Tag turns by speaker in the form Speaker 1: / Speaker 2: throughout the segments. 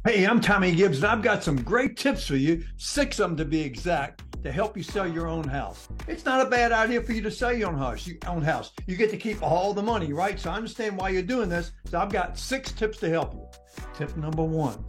Speaker 1: Hey, I'm Tommy Gibbs, and I've got some great tips for you, 6 of them to be exact, to help you sell your own house. It's not a bad idea for you to sell your own house. You get to keep all the money, right? So I understand why you're doing this. So I've got 6 tips to help you. Tip number 1,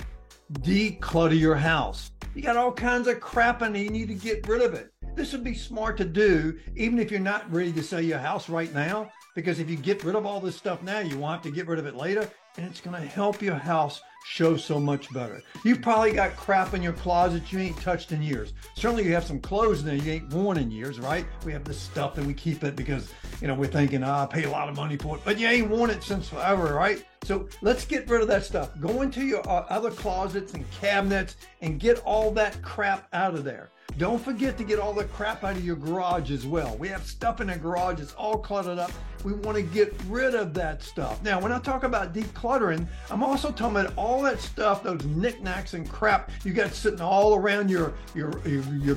Speaker 1: declutter your house. You got all kinds of crap in there. You need to get rid of it. This would be smart to do, even if you're not ready to sell your house right now, because if you get rid of all this stuff now, you won't have to get rid of it later, and it's going to help your house show so much better. You've probably got crap in your closet you ain't touched in years. Certainly you have some clothes in there you ain't worn in years, right? We have this stuff that we keep it because, we're thinking, I pay a lot of money for it, but you ain't worn it since forever, right? So let's get rid of that stuff. Go into your other closets and cabinets and get all that crap out of there. Don't forget to get all the crap out of your garage as well. We have stuff in the garage that's all cluttered up. We want to get rid of that stuff. Now, when I talk about decluttering, I'm also talking about all that stuff, those knickknacks and crap you got sitting all around your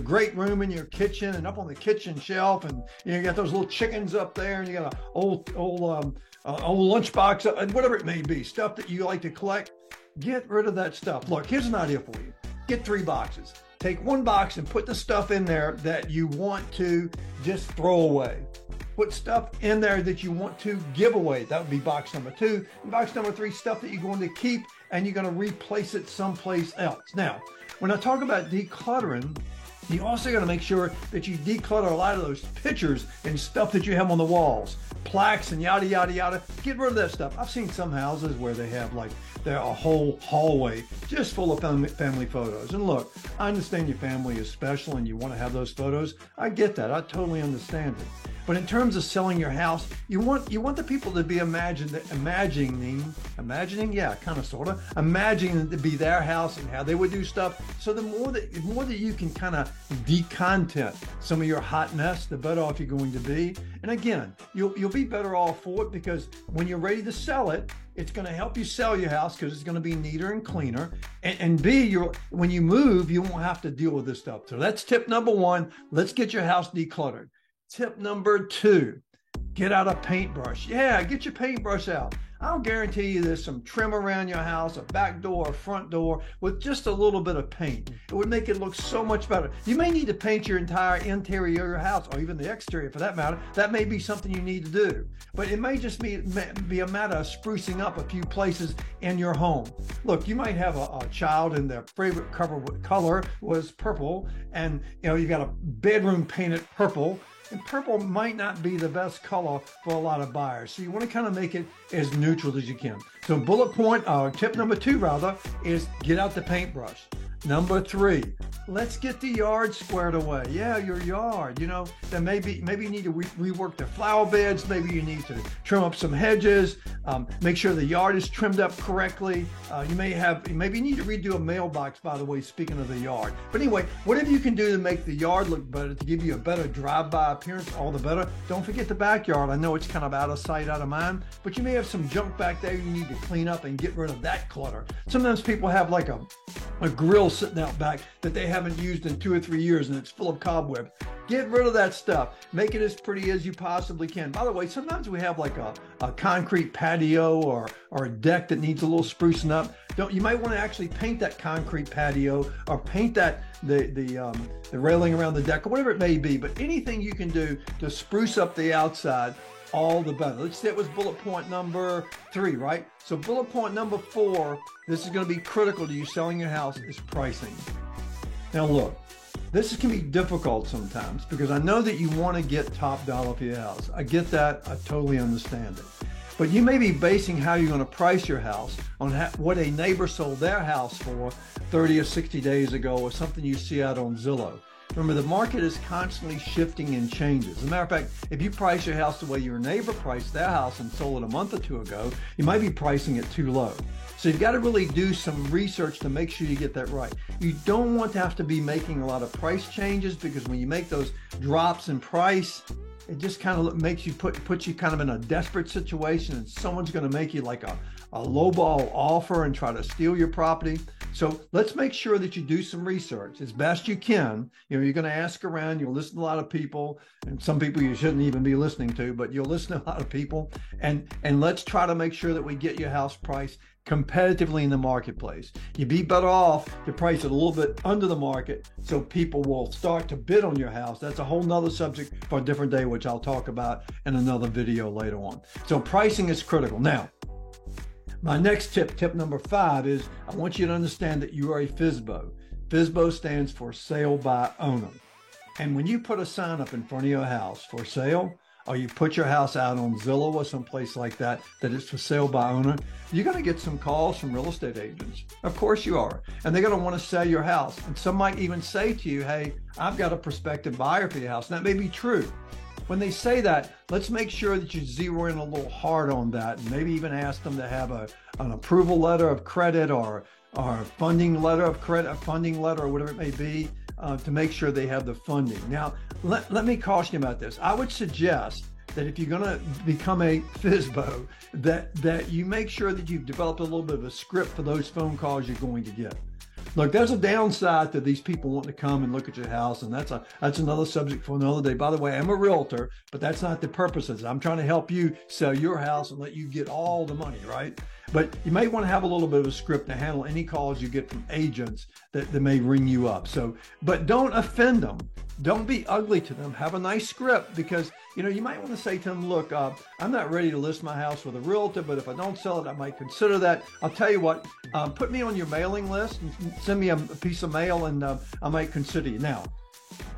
Speaker 1: great room in your kitchen and up on the kitchen shelf, and you got those little chickens up there, and you got an old lunchbox, and whatever it may be, stuff that you like to collect. Get rid of that stuff. Look, here's an idea for you. Get 3 boxes. Take 1 box and put the stuff in there that you want to just throw away. Put stuff in there that you want to give away. That would be box number 2. And box number 3, stuff that you're going to keep and you're going to replace it someplace else. Now, when I talk about decluttering, you also got to make sure that you declutter a lot of those pictures and stuff that you have on the walls, plaques and yada, yada, yada. Get rid of that stuff. I've seen some houses where they have a whole hallway just full of family photos. And look, I understand your family is special and you want to have those photos. I get that. I totally understand it. But in terms of selling your house, you want the people to be imagining it to be their house and how they would do stuff. So the more that you can kind of decontent some of your hot mess, the better off you're going to be. And again, you'll be better off for it because when you're ready to sell it, it's going to help you sell your house because it's going to be neater and cleaner. And B, when you move, you won't have to deal with this stuff. So that's tip number 1. Let's get your house decluttered. Tip number 2, get out a paintbrush. Yeah, get your paintbrush out. I'll guarantee you there's some trim around your house, a back door, a front door, with just a little bit of paint. It would make it look so much better. You may need to paint your entire interior of your house, or even the exterior for that matter. That may be something you need to do. But it may just be a matter of sprucing up a few places in your home. Look, you might have a child and their favorite color was purple, and you got a bedroom painted purple. And purple might not be the best color for a lot of buyers. So you want to kind of make it as neutral as you can. So tip number 2 is get out the paintbrush. Number 3, let's get the yard squared away. Yeah, your yard, then maybe you need to rework the flower beds. Maybe you need to trim up some hedges, make sure the yard is trimmed up correctly. Maybe you need to redo a mailbox, by the way, speaking of the yard. But anyway, whatever you can do to make the yard look better, to give you a better drive-by appearance, all the better. Don't forget the backyard. I know it's kind of out of sight, out of mind, but you may have some junk back there you need to clean up and get rid of that clutter. Sometimes people have like a grill sitting out back that they haven't used in 2 or 3 years and it's full of cobwebs. Get rid of that stuff. Make it as pretty as you possibly can. By the way, sometimes we have like a concrete patio or a deck that needs a little sprucing up. You might want to actually paint that concrete patio or paint that the railing around the deck or whatever it may be. But anything you can do to spruce up the outside, all the better. Let's say it was bullet point number 3, right? So bullet point number 4, this is going to be critical to you selling your house, is pricing. Now look, this can be difficult sometimes because I know that you want to get top dollar for your house. I get that. I totally understand it. But you may be basing how you're going to price your house on what a neighbor sold their house for 30 or 60 days ago or something you see out on Zillow. Remember, the market is constantly shifting and changes. As a matter of fact, if you price your house the way your neighbor priced their house and sold it a month or 2 ago, you might be pricing it too low. So you've got to really do some research to make sure you get that right. You don't want to have to be making a lot of price changes because when you make those drops in price, it just kind of makes you puts you kind of in a desperate situation and someone's going to make you like a lowball offer and try to steal your property. So let's make sure that you do some research as best you can. You're going to ask around, you'll listen to a lot of people, and some people you shouldn't even be listening to, but you'll listen to a lot of people. And let's try to make sure that we get your house priced competitively in the marketplace. You'd be better off to price it a little bit under the market so people will start to bid on your house. That's a whole nother subject for a different day, which I'll talk about in another video later on. So pricing is critical. Now, my next tip number 5 is I want you to understand that you are a FSBO. FSBO stands for sale by owner. And when you put a sign up in front of your house for sale, or you put your house out on Zillow or someplace like that, that it's for sale by owner, you're going to get some calls from real estate agents. Of course you are. And they're going to want to sell your house. And some might even say to you, hey, I've got a prospective buyer for your house. And that may be true. When they say that, let's make sure that you zero in a little hard on that, and maybe even ask them to have an approval letter of credit or a funding letter of credit, a funding letter or whatever it may be, to make sure they have the funding. Now, let me caution you about this. I would suggest that if you're going to become a FSBO, that you make sure that you've developed a little bit of a script for those phone calls you're going to get. Look, there's a downside to these people wanting to come and look at your house, and that's another subject for another day. By the way, I'm a realtor, but that's not the purpose of it. I'm trying to help you sell your house and let you get all the money, right? But you may want to have a little bit of a script to handle any calls you get from agents that may ring you up. So, but don't offend them. Don't be ugly to them. Have a nice script, because you might want to say to them, look, I'm not ready to list my house with a realtor, but if I don't sell it, I might consider that. I'll tell you what, put me on your mailing list and send me a piece of mail, and I might consider you. Now,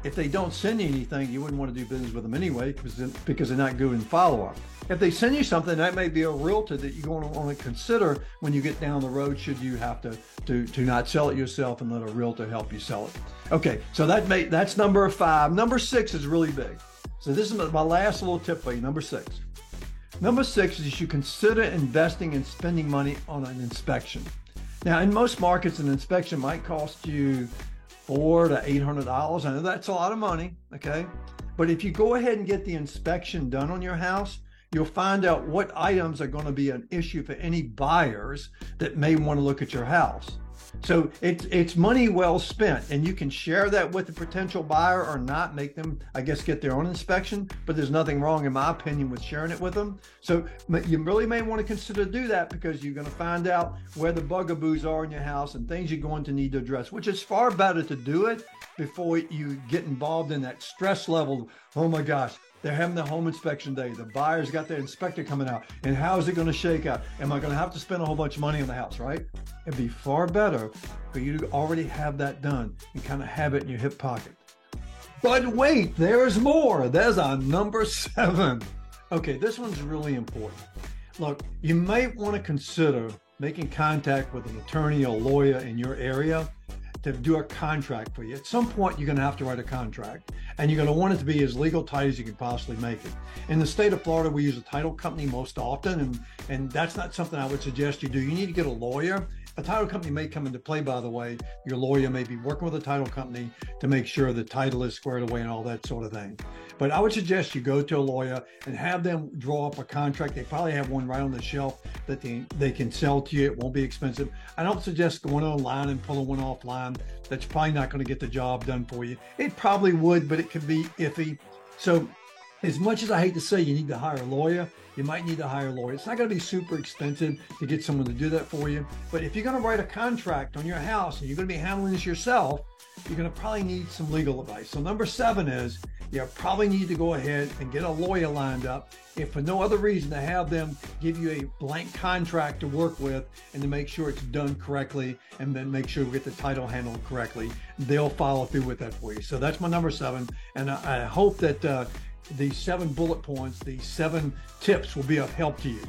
Speaker 1: if they don't send you anything, you wouldn't want to do business with them anyway, because they're not good in follow-up. If they send you something, that may be a realtor that you're going to want to consider when you get down the road, should you have to not sell it yourself and let a realtor help you sell it. Okay, so that's number 5. Number 6 is really big. So this is my last little tip for you, number 6. Number 6 is you should consider investing and spending money on an inspection. Now, in most markets, an inspection might cost you $400 to $800. I know that's a lot of money, okay? But if you go ahead and get the inspection done on your house, you'll find out what items are going to be an issue for any buyers that may want to look at your house. So it's money well spent, and you can share that with the potential buyer or not, make them, I guess, get their own inspection, but there's nothing wrong, in my opinion, with sharing it with them. So you really may want to consider do that, because you're going to find out where the bugaboos are in your house and things you're going to need to address, which is far better to do it before you get involved in that stress level. Oh my gosh, they're having the home inspection day. The buyer's got their inspector coming out. And how is it going to shake out? Am I going to have to spend a whole bunch of money on the house, right? It'd be far better for you to already have that done and kind of have it in your hip pocket. But wait, there's more. There's our number 7. Okay, this one's really important. Look, you may want to consider making contact with an attorney or lawyer in your area to do a contract for you. At some point, you're going to have to write a contract, and you're going to want it to be as legal tight as you can possibly make it. In the state of Florida, we use a title company most often, and that's not something I would suggest you do. You need to get a lawyer. A title company may come into play, by the way. Your lawyer may be working with a title company to make sure the title is squared away and all that sort of thing. But I would suggest you go to a lawyer and have them draw up a contract. They probably have one right on the shelf that they can sell to you. It won't be expensive. I don't suggest going online and pulling one offline. That's probably not going to get the job done for you. It probably would, but it could be iffy. So as much as I hate to say you need to hire a lawyer, you might need to hire a lawyer. It's not going to be super expensive to get someone to do that for you. But if you're going to write a contract on your house and you're going to be handling this yourself, you're going to probably need some legal advice. So number 7 is you probably need to go ahead and get a lawyer lined up, if for no other reason, to have them give you a blank contract to work with and to make sure it's done correctly, and then make sure we get the title handled correctly. They'll follow through with that for you. So that's my number 7. And I hope that these 7 bullet points, these 7 tips will be of help to you.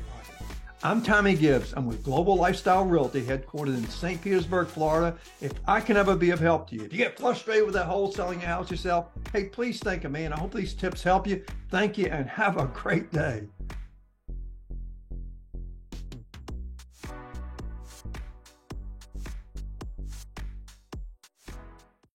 Speaker 1: I'm Tommy Gibbs. I'm with Global Lifestyle Realty, headquartered in St. Petersburg, Florida. If I can ever be of help to you, if you get frustrated with that whole selling your house yourself, hey, please think of me, and I hope these tips help you. Thank you, and have a great day.